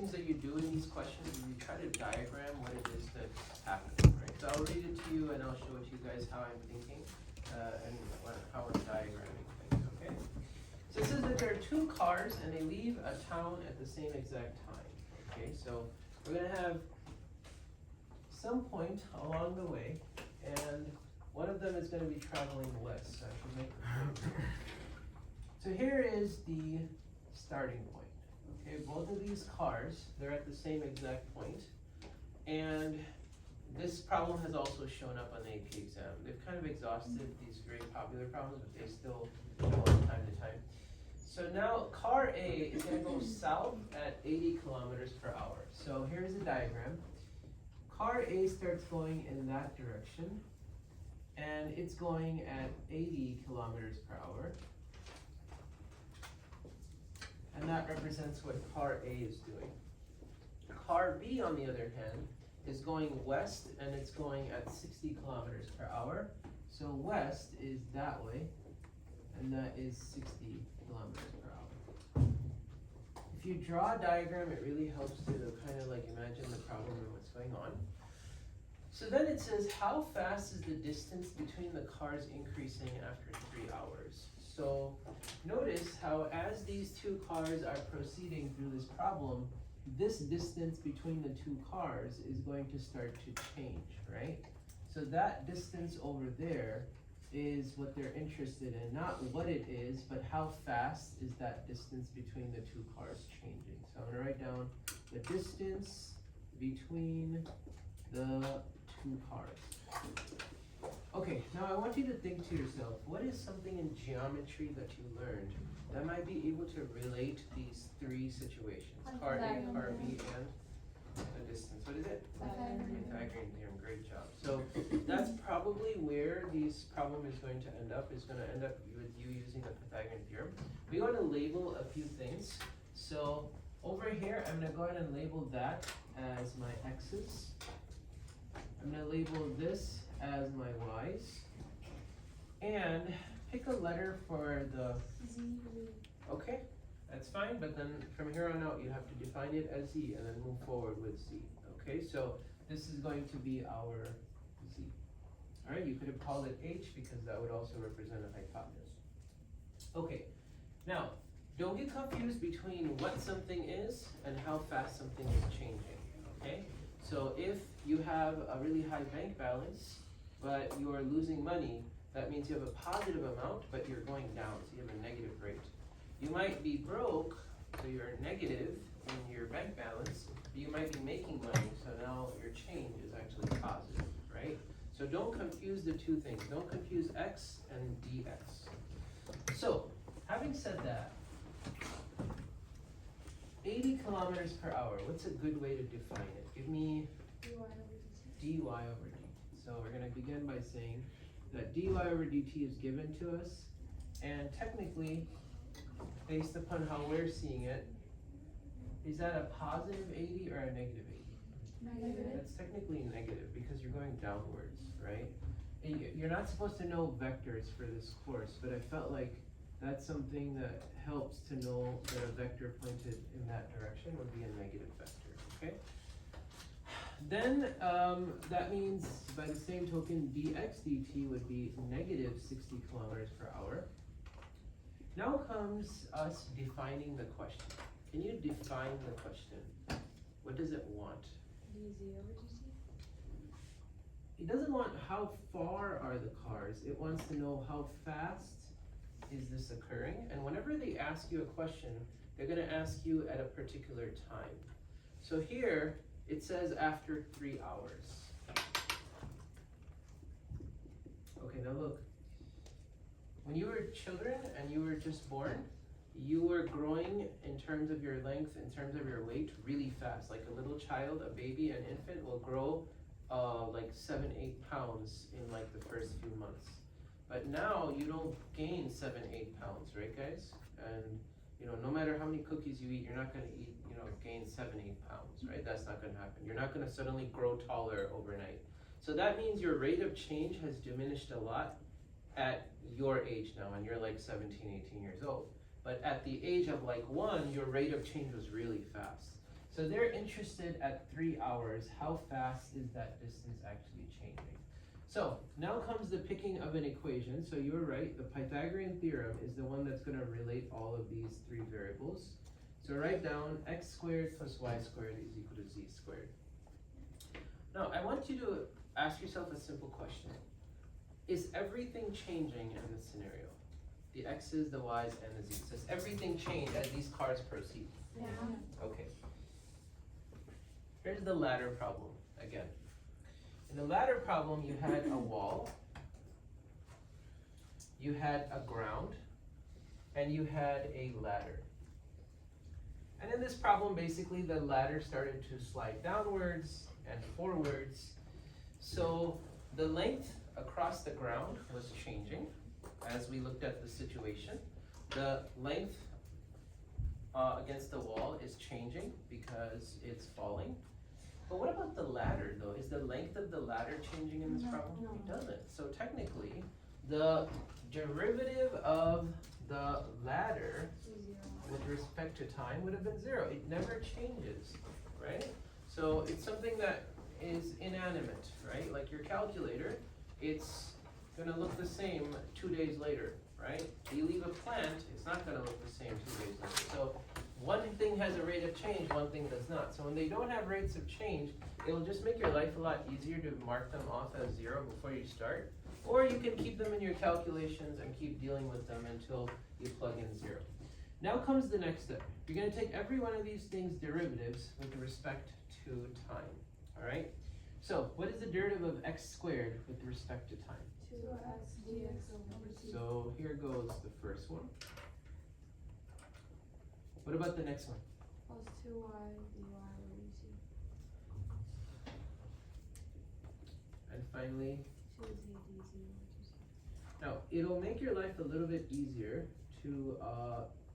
things that you do in these questions is you try to diagram what it is that's happening, right? So I'll read it to you and I'll show it to you guys how I'm thinking and how I'm diagramming things, okay? So it says that there are two cars and they leave a town at the same exact time, okay? So we're gonna have some point along the way, and one of them is gonna be traveling west, so I should make the point. So here is the starting point. Okay, both of these cars, they're at the same exact point, and this problem has also shown up on the AP exam. They've kind of exhausted these very popular problems, but they still show up from time to time. So now car A is going to go south at 80 kilometers per hour. So here's the diagram. Car A starts going in that direction, and it's going at 80 kilometers per hour. And that represents what car A is doing. Car B, on the other hand, is going west, and it's going at 60 kilometers per hour. So west is that way, and that is 60 kilometers per hour. If you draw a diagram, it really helps to kind of like imagine the problem and what's going on. So then it says, how fast is the distance between the cars increasing after 3 hours? So notice how as these two cars are proceeding through this problem, this distance between the two cars is going to start to change, right? So that distance over there is what they're interested in, not what it is, but how fast is that distance between the two cars changing. So I'm gonna write down the distance between the two cars. Okay, now I want you to think to yourself, what is something in geometry that you learned that might be able to relate these three situations? Car A, car B, and the distance. What is it? Pythagorean theorem. Great job. So that's probably where this problem is going to end up. It's going to end up with you using the Pythagorean theorem. We want to label a few things. So over here, I'm going to go ahead and label that as my x's. I'm going to label this as my y's, and pick a letter for the Z. Okay, that's fine, but then from here on out you have to define it as z and then move forward with z. Okay, so this is going to be our z. Alright, you could have called it h because that would also represent a hypotenuse. Okay, now don't get confused between what something is and how fast something is changing. Okay, so if you have a really high bank balance but you are losing money, that means you have a positive amount but you're going down, so you have a negative rate. You might be broke, so you're negative in your bank balance, but you might be making money, so now your change is actually positive, right? So don't confuse the two things. Don't confuse x and dx. So, having said that, 80 kilometers per hour, what's a good way to define it? Give me dy over dt. So we're going to begin by saying that dy over dt is given to us, and technically, based upon how we're seeing it, is that a positive 80 or a negative 80? Negative. That's technically negative because you're going downwards, right? And you're not supposed to know vectors for this course, but I felt like that's something that helps to know that a vector pointed in that direction would be a negative vector, okay? Then that means by the same token dx dt would be negative 60 kilometers per hour. Now comes us defining the question. Can you define the question? What does it want? dz over dt? It doesn't want how far are the cars. It wants to know how fast is this occurring. And whenever they ask you a question, they're going to ask you at a particular time. So here, it says after 3 hours. Okay, now look. When you were children and you were just born, you were growing in terms of your length, in terms of your weight, really fast. Like a little child, a baby, an infant will grow like 7-8 pounds in like the first few months. But now you don't gain 7-8 pounds, right guys? And you know, no matter how many cookies you eat, you're not gonna eat, you know, gain 7-8 pounds, right? That's not gonna happen. You're not gonna suddenly grow taller overnight. So that means your rate of change has diminished a lot at your age now, and you're like 17, 18 years old. But at the age of like 1, your rate of change was really fast. So they're interested at 3 hours, how fast is that distance actually changing? So now comes the picking of an equation. So you were right, the Pythagorean theorem is the one that's gonna relate all of these 3 variables. So write down x squared plus y squared is equal to z squared. Now I want you to ask yourself a simple question. Is everything changing in this scenario? The x's, the y's, and the z's. Does everything change as these cars proceed? Yeah. Okay. Here's the ladder problem again. In the ladder problem, you had a wall, you had a ground, and you had a ladder. And in this problem, basically the ladder started to slide downwards and forwards. So the length across the ground was changing as we looked at the situation. The length against the wall is changing because it's falling. But what about the ladder though? Is the length of the ladder changing in this problem? No. It doesn't. So technically, the derivative of the ladder with respect to time would have been 0. It never changes, right? So it's something that is inanimate, right? Like your calculator, it's gonna look the same 2 days later, right? You leave a plant, it's not gonna look the same 2 days later. So one thing has a rate of change, one thing does not. So when they don't have rates of change, it'll just make your life a lot easier to mark them off as 0 before you start. Or you can keep them in your calculations and keep dealing with them until you plug in 0. Now comes the next step. You're gonna take every one of these things derivatives with respect to time, all right? So what is the derivative of x squared with respect to time? 2x dx over t. So here goes the first one. What about the next one? Plus 2y dy over dt. And finally, 2z dz over 2c. now it'll make your life a little bit easier to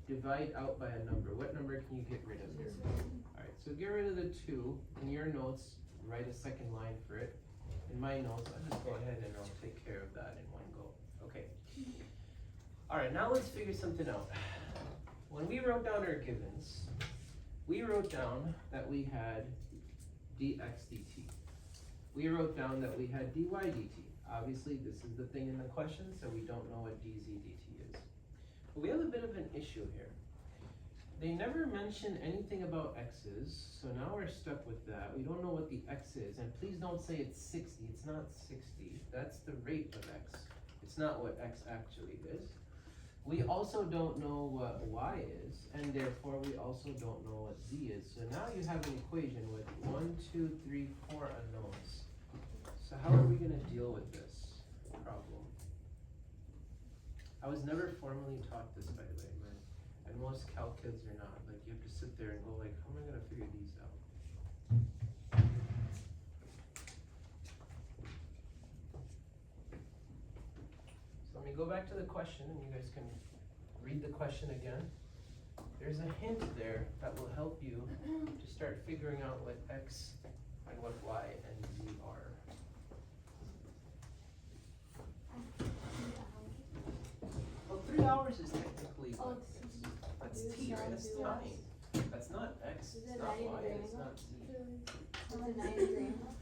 divide out by a number. What number can you get rid of here? Alright, so get rid of the 2. In your notes, write a second line for it. In my notes, I'll just go ahead and I'll take care of that in one go. Okay. Alright, now let's figure something out. When we wrote down our givens, we wrote down that we had dx dt. We wrote down that we had dy dt. Obviously, this is the thing in the question, so we don't know what dz dt is. But we have a bit of an issue here. They never mention anything about x's, so now we're stuck with that. We don't know what the x is, and please don't say it's 60. It's not 60. That's the rate of x. It's not what x actually is. We also don't know what y is, and therefore we also don't know what z is. So now you have an equation with 1, 2, 3, 4 unknowns. So how are we going to deal with this problem? I was never formally taught this, by the way, man. And most calc kids are not. Like, you have to sit there and go like, how am I going to figure these out? So let me go back to the question, and you guys can read the question again. There's a hint there that will help you to start figuring out what x and what y and z are. Well, 3 hours is technically what? That's t, right? That's time. That's not x, it's not y, it's not z. It's a 90 degree angle.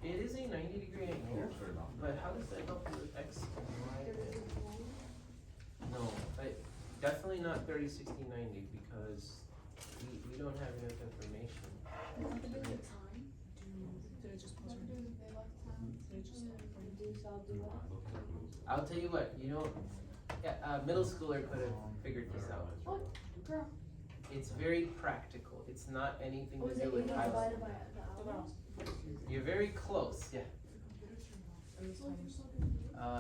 It is a 90-degree angle, but how does that help you with x and y? No, definitely not 30, 60, 90 because we don't have enough information. I'll tell you what, you know, a middle schooler could have figured this out. What? Girl. It's very practical. It's not anything Was to it do with divided house. by the hours? You're very close, yeah.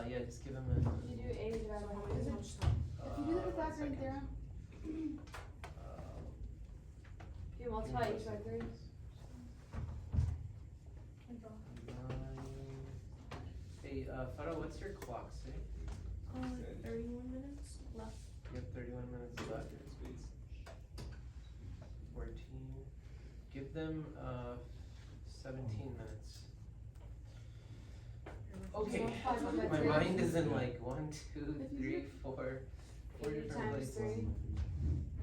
Yeah, just give him a. You do a divided by how many? If you do the Pythagorean theorem, if you multiply each by 3. Hey, Farah, what's your clock say? 31 minutes left. You have 31 minutes left. 14. Give them 17 minutes. Okay, my mind is in like 1, 2, 3, 4 80 different times places. 3.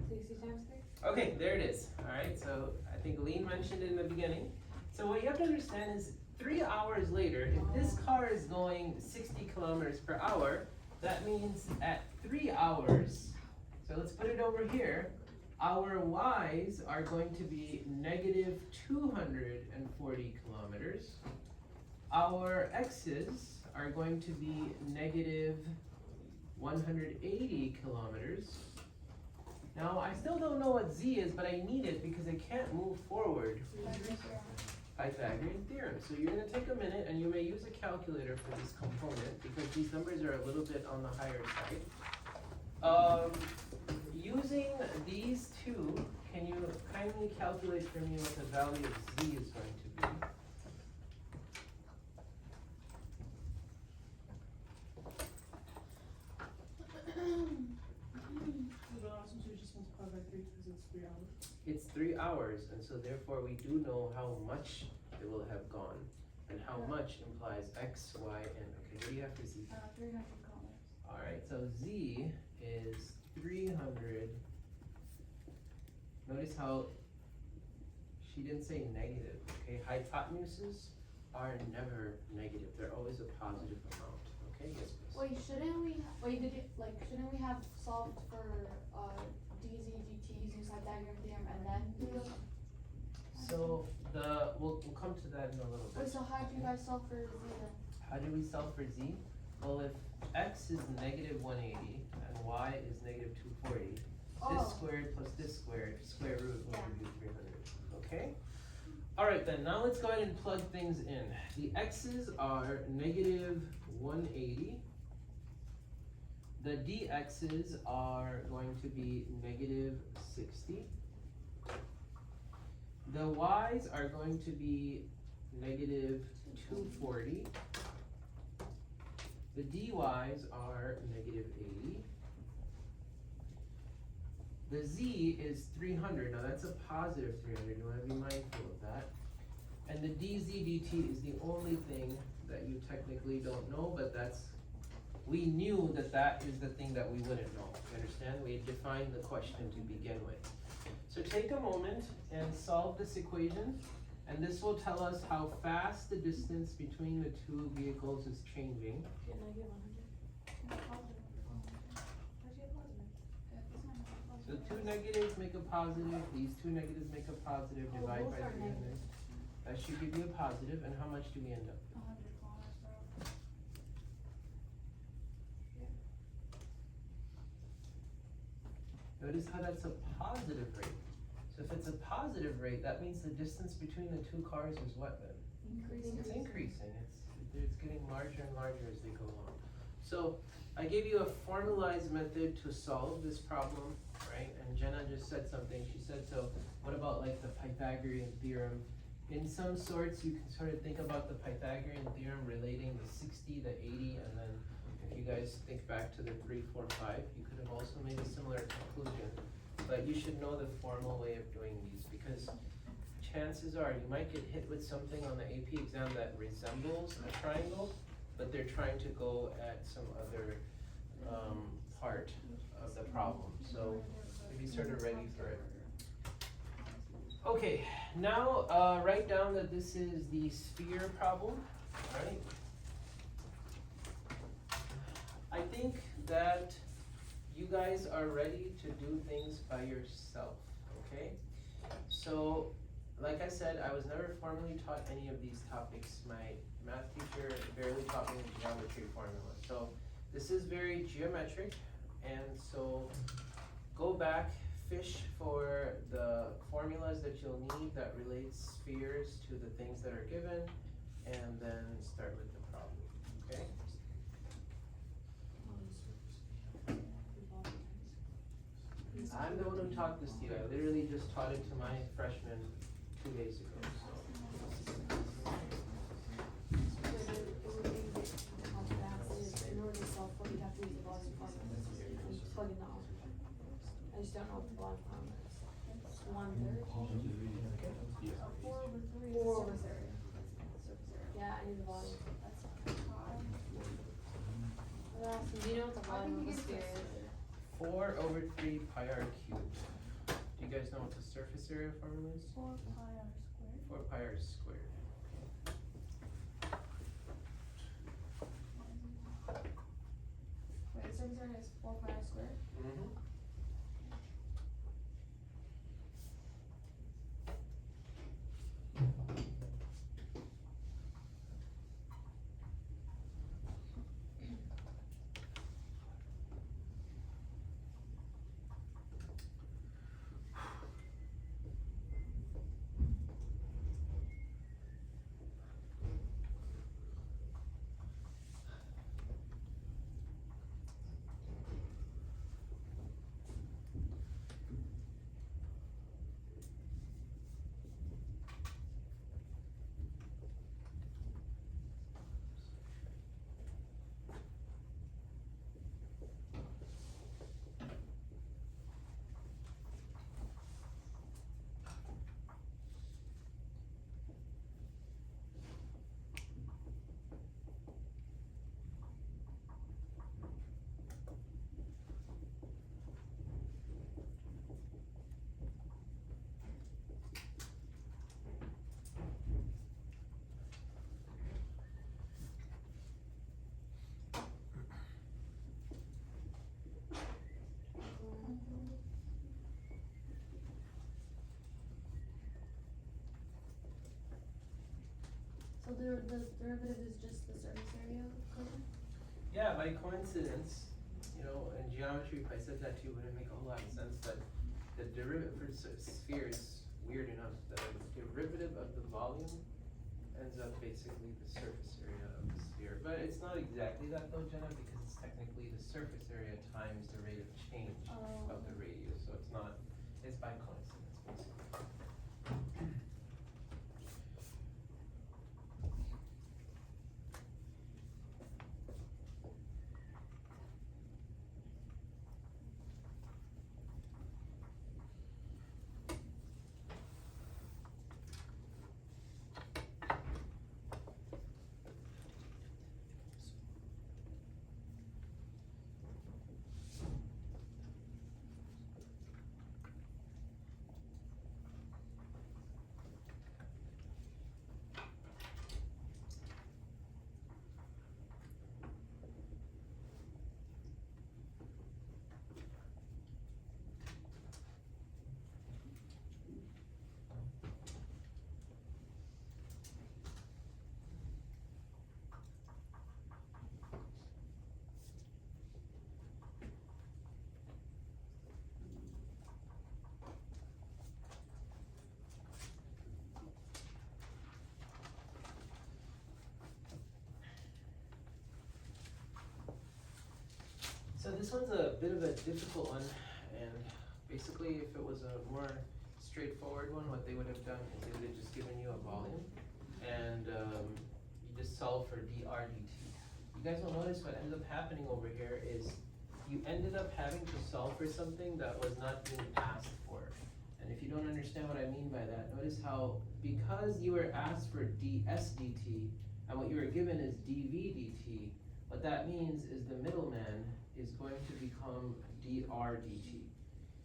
60 times 3. Okay, there it is. All right, so think Lean mentioned it in the beginning. So what you have to understand is 3 hours later, if this car is going 60 kilometers per hour, that means at 3 hours, so let's put it over here, our y's are going to be negative 240 kilometers. Our x's are going to be negative 180 kilometers. Now, I still don't know what z is, but I need it because I can't move forward. Pythagorean theorem. So you're going to take a minute and you may use a calculator for this component because these numbers are a little bit on the higher side. Using these two, can you kindly calculate for me what the value of z is going to be? It's 3 hours, and so therefore we do know how much it will have gone, and how much implies x, y, and, okay, what do you have for z? 300 kilometers. Alright, so z is 300. Notice how she didn't say negative, okay? Hypotenuses are never negative, they're always a positive amount, okay? Yes, please. Wait, shouldn't we have solved for dz dt using Pythagorean theorem and then do the? So we'll come to that in a little bit. Wait, so how do you guys solve for z then? How do we solve for z? Well, if x is negative 180 and y is negative 240, this squared plus this squared, square root will give you 300, okay? Alright then, now let's go ahead and plug things in. The x's are negative 180. The dx's are going to be negative 60. The y's are going to be negative 240. The dy's are negative 80. The z is 300. Now that's a positive 300. You want to be mindful of that. And the dz dt is the only thing that you technically don't know, but we knew that is the thing that we wouldn't know. You understand? We had defined the question to begin with. So take a moment and solve this equation, and this will tell us how fast the distance between the two vehicles is changing. So two negatives make a positive, these two negatives make a positive, divide by 300. That should give you a positive, and how much do we end up? 100 kilometers per hour. Notice how that's a positive rate. So if it's a positive rate, that means the distance between the two cars is what then? Increasing. It's increasing. It's getting larger and larger as they go along. So I gave you a formalized method to solve this problem, right? And Jenna just said something. She said, so what about like the Pythagorean theorem? In some sorts, you can sort of think about the Pythagorean theorem relating the 60, the 80, and then if you guys think back to the 3, 4, 5, you could have also made a similar conclusion. But you should know the formal way of doing these because chances are you might get hit with something on the AP exam that resembles a triangle, but they're trying to go at some other part of the problem. So be sort of ready for it. Okay, now write down that this is the sphere problem, right? I think that you guys are ready to do things by yourself, okay? So, like I said, I was never formally taught any of these topics. My math teacher barely taught me the geometry formula. So, this is very geometric, and so go back, fish for the formulas that you'll need that relates spheres to the things that are given, and then start with the problem, okay? I'm the one who taught this to you. I literally just taught it to my freshmen 2 days ago, so. In order to solve for, you'd have to use the volume formula. Plug in the algebra. I just don't know what the volume formula is. 1/3. 4/3. Yeah, I need the volume. Do you know what the volume of the sphere is? 4/3 pi r cubed. Do you guys know what the surface area formula is? 4 pi r squared. 4 pi r squared. Wait, the surface area is 4 pi r squared? Mm-hmm. So the derivative is just the surface area equation? Yeah, by coincidence, you know, in geometry, if I said that to you, it wouldn't make a whole lot of sense, but the derivative for sphere is weird enough. The derivative of the volume ends up basically the surface area of the sphere. But it's not exactly that though, Jenna, because it's technically the surface area times the rate of change of the radius, so it's not, it's by coincidence, basically. So this one's a bit of a difficult one, and basically if it was a more straightforward one, what they would have done is they would have just given you a volume, and you just solve for dr dt. You guys will notice what ended up happening over here is you ended up having to solve for something that was not being asked for. And if you don't understand what I mean by that, notice how because you were asked for ds dt, and what you were given is dv dt, what that means is the middleman is going to become dr dt.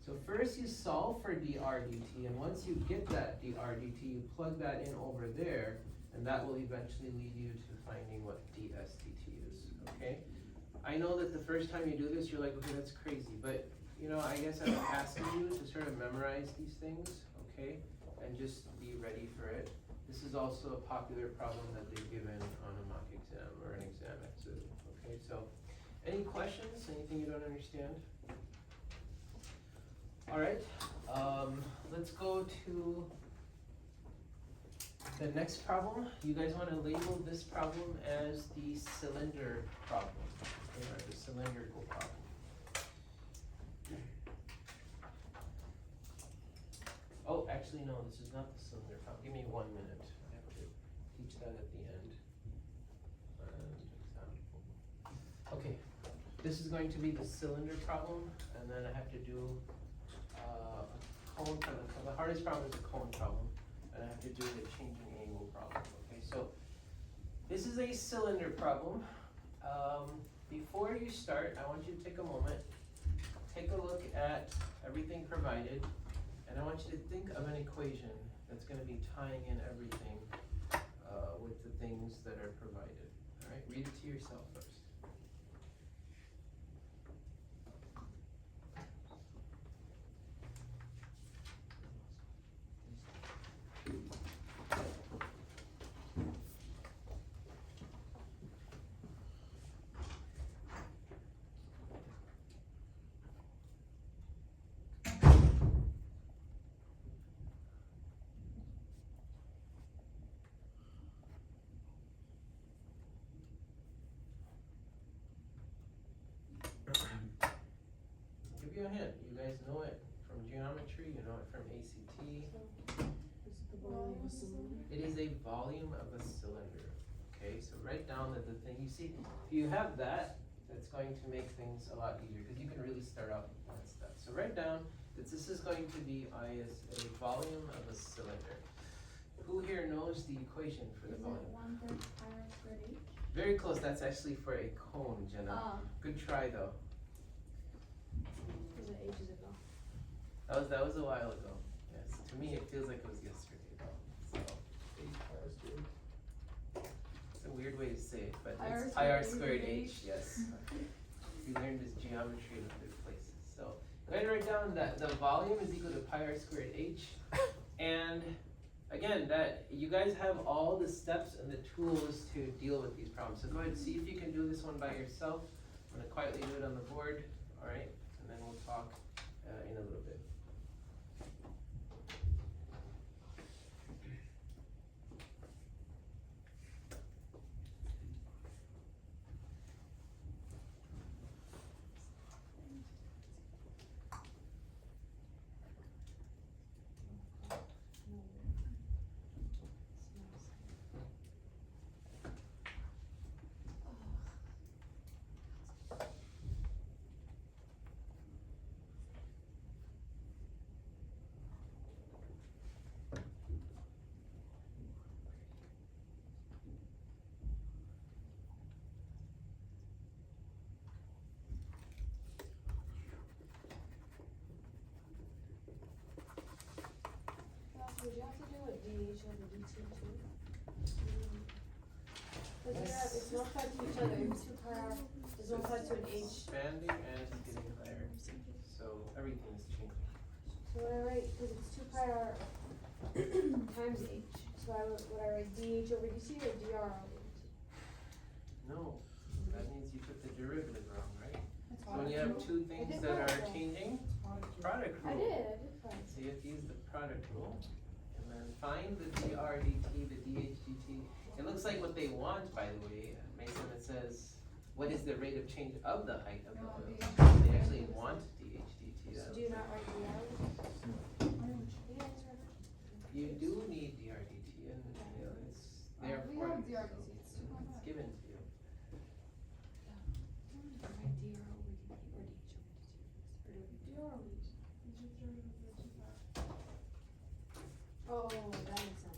So first you solve for dr dt, and once you get that dr dt, you plug that in over there, and that will eventually lead you to finding what ds dt is, okay? I know that the first time you do this, you're like, okay, that's crazy, but you know, I guess I'm asking you to sort of memorize these things, okay? And just be ready for it. This is also a popular problem that they've given on a mock exam or an exam at Zoo, okay? So, any questions, anything you don't understand? All right, let's go to the next problem. You guys want to label this problem as the cylinder problem, okay, or the cylindrical problem. Oh, actually, no, this is not the cylinder problem. Give me 1 minute. I have to teach that at the end. Okay, this is going to be the cylinder problem, and then I have to do a cone problem. The hardest problem is a cone problem, and I have to do the changing angle problem. Okay, so this is a cylinder problem. Before you start, I want you to take a moment, take a look at everything provided, and And I want you to think of an equation that's gonna be tying in everything, with the things that are provided. Alright, read it to yourself first. I'll give you a hint, you guys know it from geometry, you know it from ACT. It is a volume of a cylinder, okay? So write down that the thing, you see, if you have that, that's going to make things a lot easier, because you can really start out with that stuff. So write down that this is going to be is a volume of a cylinder. Who here knows the equation for the volume? 1/3 pi r squared h? Very close, that's actually for a cone, Jenna. Good try though. Was it ages ago? That was a while ago. Yes, to me it feels like it was yesterday though. So it's a weird way to say it, but it's pi r squared h. Yes, we learned this geometry in other places. So go ahead and write down that the volume is equal to pi r squared h, and again, that you guys have all the steps and the tools to deal with these problems. So go ahead and see if you can do this one by yourself. I'm gonna quietly do it on the board, all right? And then we'll talk in a little bit. Would you have to do a dh over dt too? Because it's not tied to each other, it's 2 pi r, it's not tied to an h. Expanding and it's getting higher. So everything is changing. So would I write, because it's 2 pi r times h, so would I write dh over dt or dr over dt? No, that means you took the derivative wrong, right? That's So when you have two things that are changing, product rule. I did fine. So you have to use the product rule, and then find the dr dt, the dh dt. It looks like what they want, by the way, Mason, it says, what is the rate of change of the height of the oil? They actually want dh dt. So do you not write dr? You do need dr dt, and you know, it's there We for have you, dr so dt, it's it's given to you. Write dr over dt or dh over dt. Or do dr over dt. You just throw it over the 2 pi. Oh, that makes sense.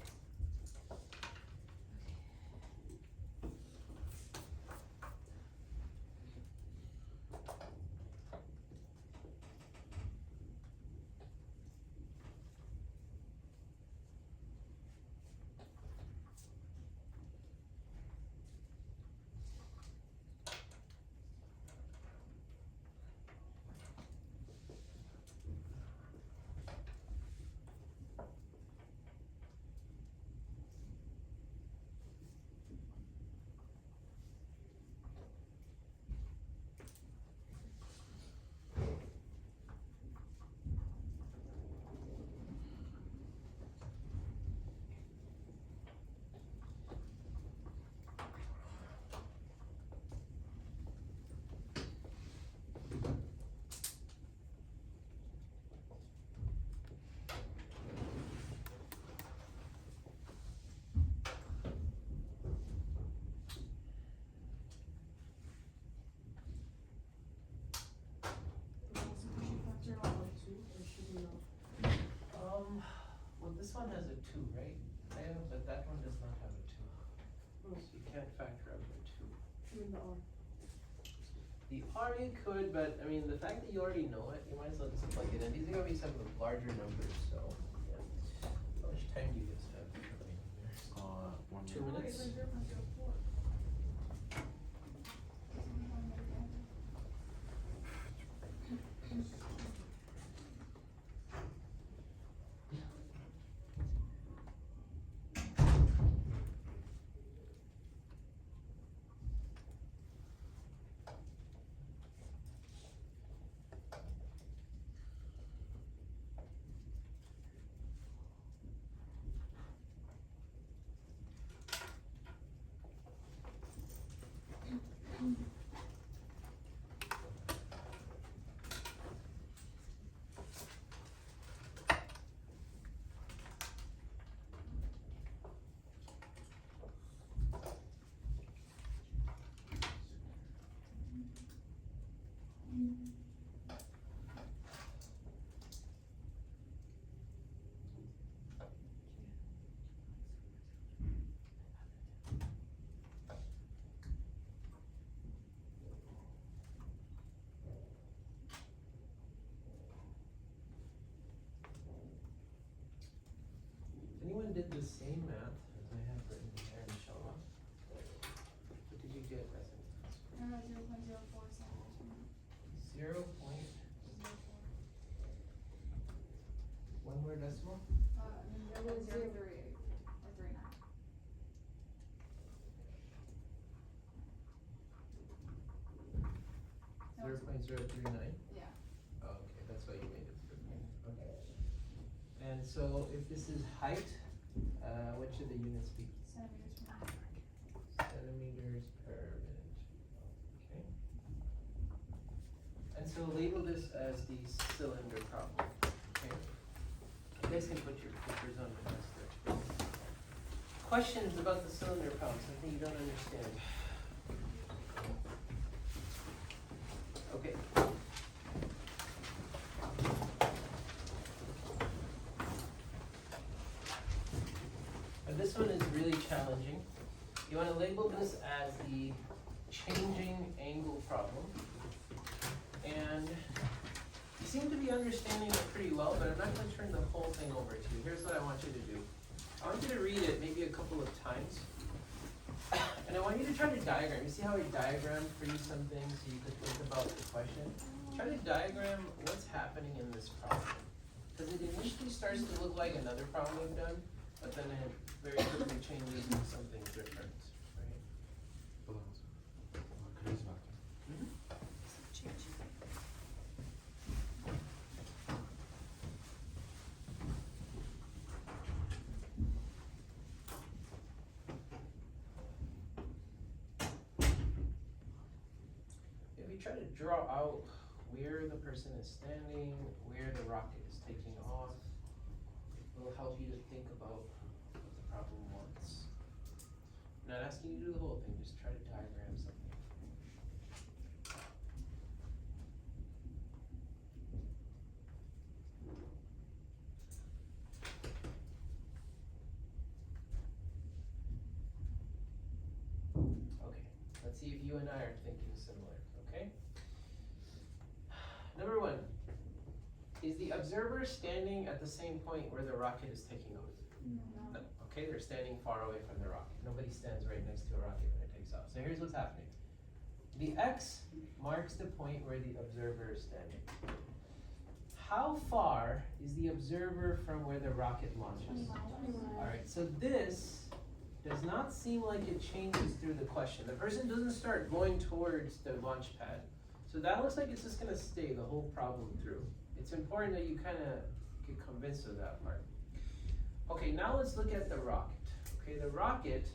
Well, this one has a 2, right? Yeah, but that one does not have a 2. So you can't factor out the 2. In the r. The R you could, but I mean, the fact that you already know it, you might as well just plug it in. These are gonna be some of the larger numbers, so, yeah. How much time do you guys have? 1 2 minute. minutes? It's like 0.04. If anyone did the same math as I have written here in show off, what did you get as an answer? 0.04 centimeters. 0 point, one more decimal? And then 0.038 or 39. No, 0.039? yeah. Oh, okay, that's why you made it through. Okay. And so if this is height, what should the units be? Centimeters per minute. Centimeters per minute. Okay. And so label this as the cylinder problem. Okay. You guys can put your pictures on the desk there. Questions about the cylinder problem, something you don't understand? Okay. And this one is really challenging. You want to label this as the changing angle problem. And you seem to be understanding it pretty well, but I'm not going to turn the whole thing over to you. Here's what I want you to do. I want you to read it maybe a couple of times. And I want you to try to diagram. You see how I diagrammed for you some things so you could think about the question? Try to diagram what's happening in this problem. Because it initially starts to look like another problem we've done, but then it very quickly changes into something different, right? If you try to draw out where the person is standing, where the rocket is taking off, it will help you to think about what the problem wants. I'm not asking you to do the whole thing, just try to diagram something. Okay, let's see if you and I are thinking similar, okay? Number one, is the observer standing at the same point where the rocket is taking off? No. Okay, they're standing far away from the rocket. Nobody stands right next to a rocket when it takes off. So here's what's happening. The X marks the point where the observer is standing. How far is the observer from where the rocket launches? Alright, so this does not seem like it changes through the question. The person doesn't start going towards the launch pad. So that looks like it's just gonna stay the whole problem through. It's important that you kinda get convinced of that part. Okay, now let's look at the rocket. Okay, the rocket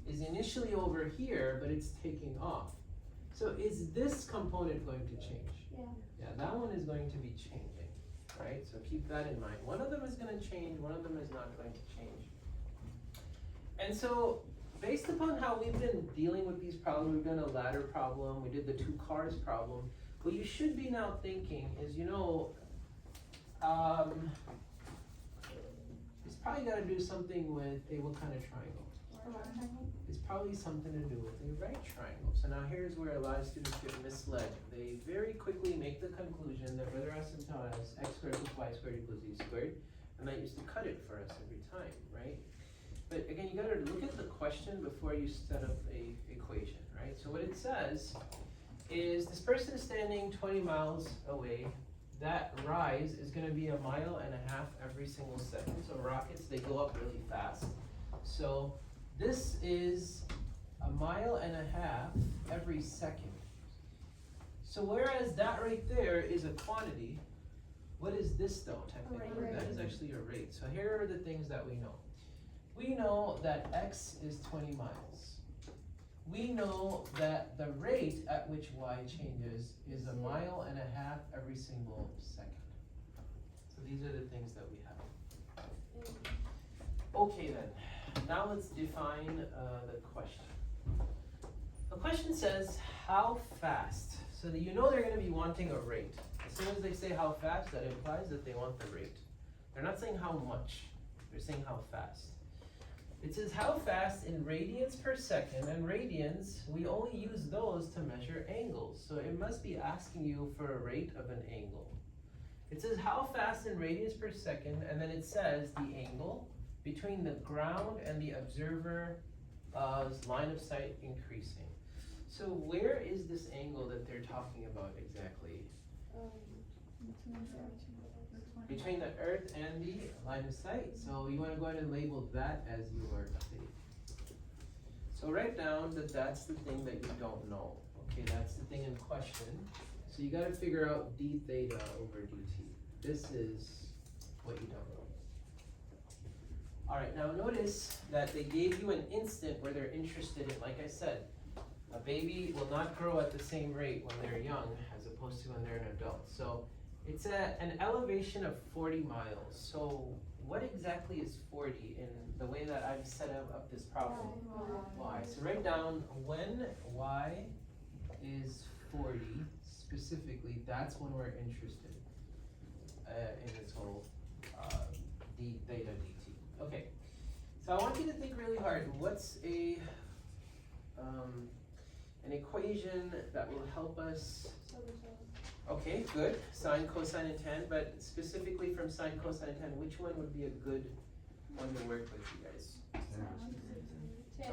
is initially over here, but it's taking off. So is this component going to change? Yeah. Yeah, that one is going to be changing, right? So keep that in mind. One of them is gonna change, one of them is not going to change. And so, based upon how we've been dealing with these problems, we've done a ladder problem, we did the 2 cars problem, what you should be now thinking is, you know, he's probably gotta do something with, hey, what kind of triangle? It's probably something to do with a right triangle. So now here's where a lot of students get misled. They very quickly make the conclusion that whether asymptotic x squared plus y squared equals z squared, and that used to cut it for us every time, right? But again, you gotta look at the question before you set up a equation, right? So what it says is this person is standing 20 miles away. That rise is gonna be 1.5 miles every single second. So rockets, they go up really fast. So this is 1.5 miles every second. So whereas that right there is a quantity, what is this though, technically? Rate. That is actually a rate. So here are the things that we know. We know that x is 20 miles. We know that the rate at which y changes is 1.5 miles every single second. So these are the things that we have. Okay then, now let's define the question. The question says, how fast? So that you know they're going to be wanting a rate. As soon as they say how fast, that implies that they want the rate. They're not saying how much, they're saying how fast. It says how fast in radians per second, and radians, we only use those to measure angles. So it must be asking you for a rate of an angle. It says how fast in radians per second, and then it says the angle between the ground and the observer's line of sight increasing. So where is this angle that they're talking about exactly? Between the earth and the line of sight. So you want to go ahead and label that as your theta. So write down that that's the thing that you don't know. Okay, that's the thing in question. So you got to figure out d theta over dt. This is what you don't know. Alright, now notice that they gave you an instant where they're interested in, like I said, a baby will not grow at the same rate when they're young as opposed to when they're an adult. So it's at an elevation of 40 miles. So what exactly is 40 in the way that I've set up this problem? Y. So write down when y is 40, specifically, that's when we're interested in this whole d theta dt. Okay, so I want you to think really hard. What's an equation that will help us? Okay, good. Sine, cosine, and tan, but specifically from sine, cosine, and tan, which one would be a good one to work with, you guys?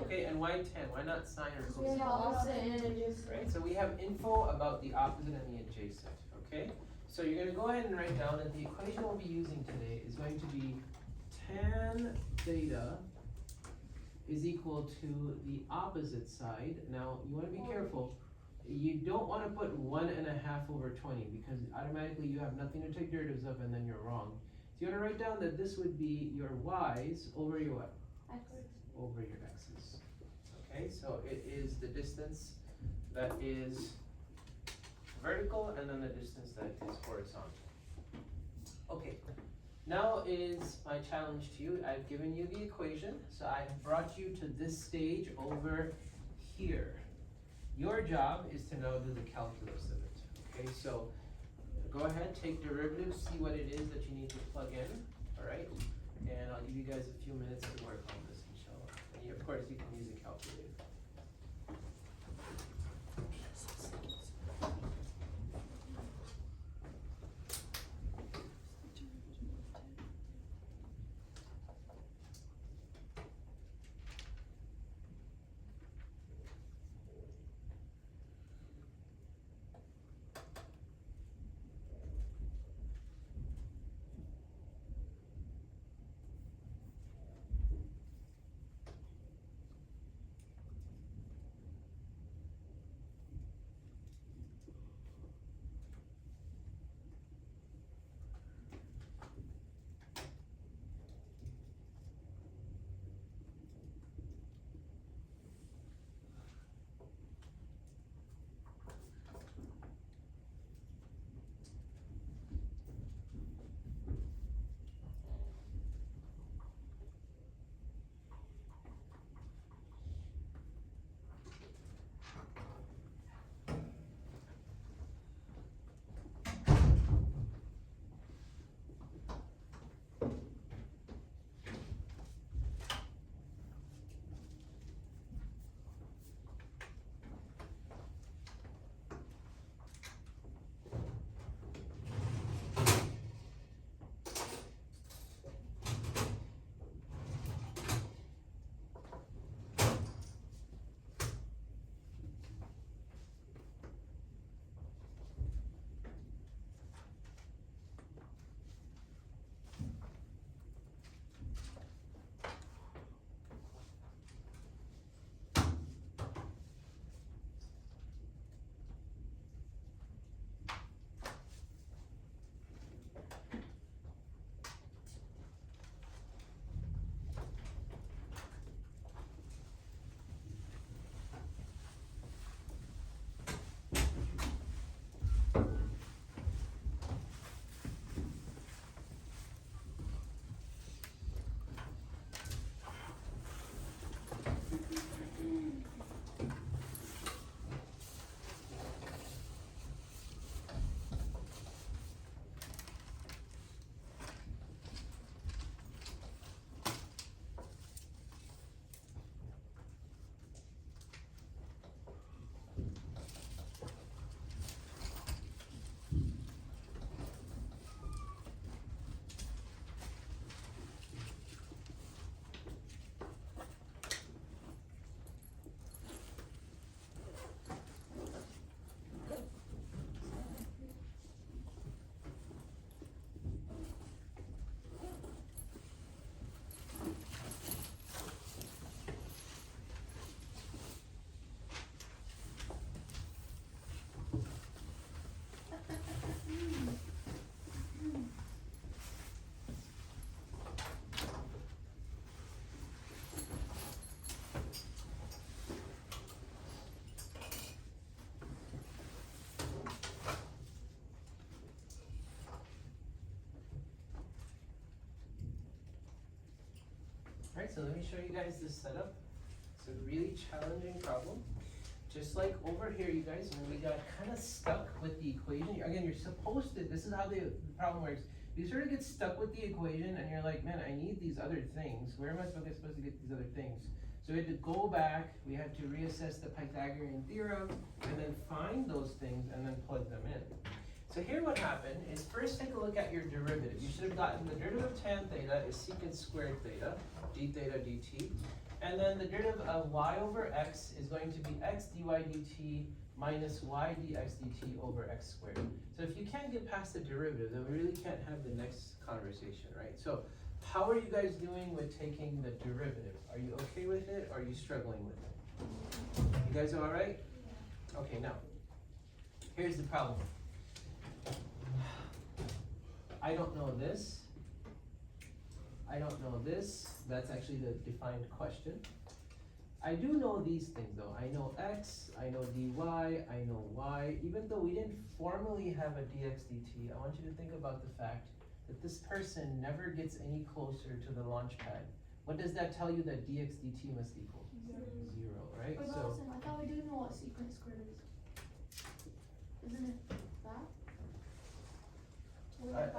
Okay, and why tan? Why not sine or cosine? Right, so we have info about the opposite and the adjacent, okay? So you're going to go ahead and write down that the equation we'll be using today is going to be tan theta is equal to the opposite side. Now, you want to be careful. You don't want to put 1.5 over 20 because automatically you have nothing to take derivatives of and then you're wrong. So you want to write down that this would be your y's over your what? Over your x's. Okay, so it is the distance that is vertical and then the distance that is horizontal. Okay, now is my challenge to you. I've given you the equation, so I've brought you to this stage over here. Your job is to now do the calculus of it. Okay, so go ahead, take derivatives, see what it is that you need to plug in, all right? And I'll give you guys a few minutes to work on this, inshallah. And of course, you can use a calculator. Alright, so let me show you guys this setup. It's a really challenging problem. Just like over here, you guys, when we got kind of stuck with the equation, again, you're supposed to, this is how the problem works. You sort of get stuck with the equation and you're like, man, I need these other things. Where am I supposed to get these other things? So we had to go back, we had to reassess the Pythagorean theorem, and then find those things and then plug them in. So here what happened is first take a look at your derivative. You should have gotten the derivative of tan theta is secant squared theta, d theta dt. And then the derivative of y over x is going to be x dy dt minus y dx dt over x squared. So if you can't get past the derivative, then we really can't have the next conversation, right? So how are you guys doing with taking the derivative? Are you okay with it, or are you struggling with it? You guys all right? Okay, now, here's the problem. I don't know this. I don't know this. That's actually the defined question. I do know these things though. I know x, I know dy, I know y. Even though we didn't formally have a dx dt, I want you to think about the fact that this person never gets any closer to the launch pad. What does that tell you that dx dt must equal? Zero, right? Wait, but So listen, I thought we do know what secant squared is. Isn't it that?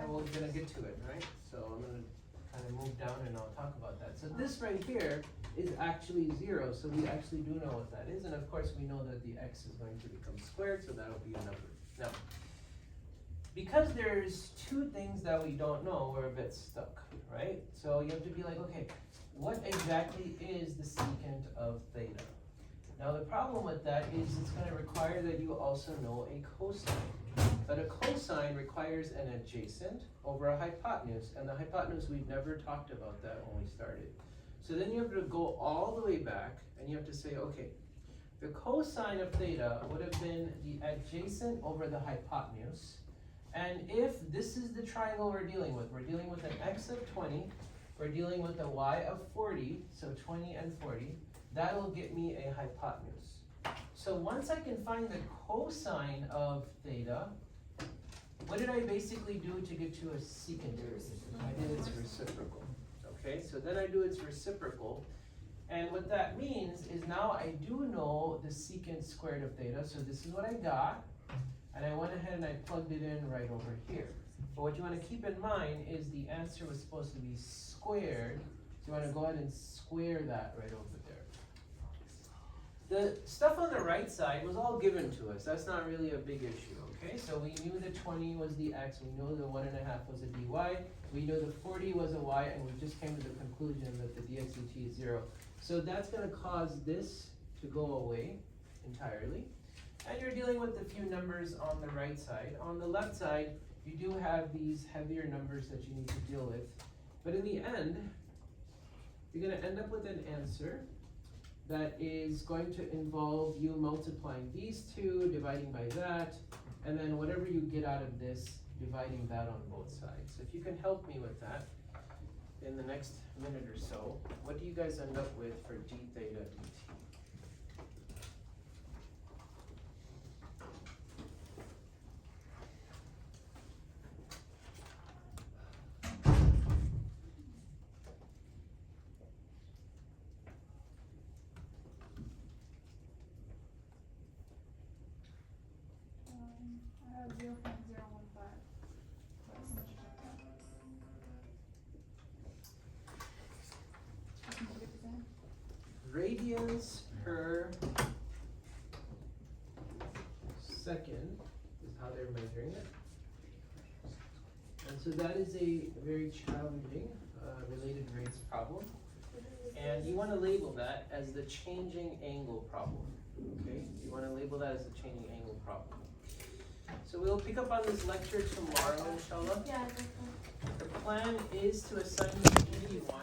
we're gonna get to it, right? So I'm gonna kind of move down and I'll talk about that. So this right here is actually 0, so we actually do know what that is, and of course we know that the x is going to become squared, so that'll be a number. Now, because there's two things that we don't know, we're a bit stuck, right? So you have to be like, okay, what exactly is the secant of theta? Now the problem with that is it's going to require that you also know a cosine. But a cosine requires an adjacent over a hypotenuse, and the hypotenuse, we've never talked about that when we started. So then you have to go all the way back, and you have to say, okay, the cosine of theta would have been the adjacent over the hypotenuse, and if this is the triangle we're dealing with an x of 20, we're dealing with a y of 40, so 20 and 40, that'll get me a hypotenuse. So once I can find the cosine of theta, what did I basically do to get to a secant? I did its reciprocal. Okay, so then I do its reciprocal, and what that means is now I do know the secant squared of theta, so this is what I got, and I went ahead and I plugged it in right over here. But what you want to keep in mind is the answer was supposed to be squared, so you want to go ahead and square that right over there. The stuff on the right side was all given to us. That's not really a big issue, okay? So we knew the 20 was the x, we knew the 1.5 was a dy, we knew the 40 was a y, and we just came to the conclusion that the dx dt is 0. So that's going to cause this to go away entirely. And you're dealing with a few numbers on the right side. On the left side, you do have these heavier numbers that you need to deal with. But in the end, you're going to end up with an answer that is going to involve you multiplying these two, dividing by that, and then whatever you get out of this, dividing that on both sides. So if you can help me with that in the next minute or so, what do you guys end up with for d theta dt? I have 0.015. That's much better. Can you get this in? Radians per second is how they're measuring it. And so that is a very challenging related rates problem. And you want to label that as the changing angle problem. Okay? You want to label that as the changing angle problem. So we'll pick up on this lecture tomorrow, inshallah. Yeah, I think so. The plan is to assign you 81.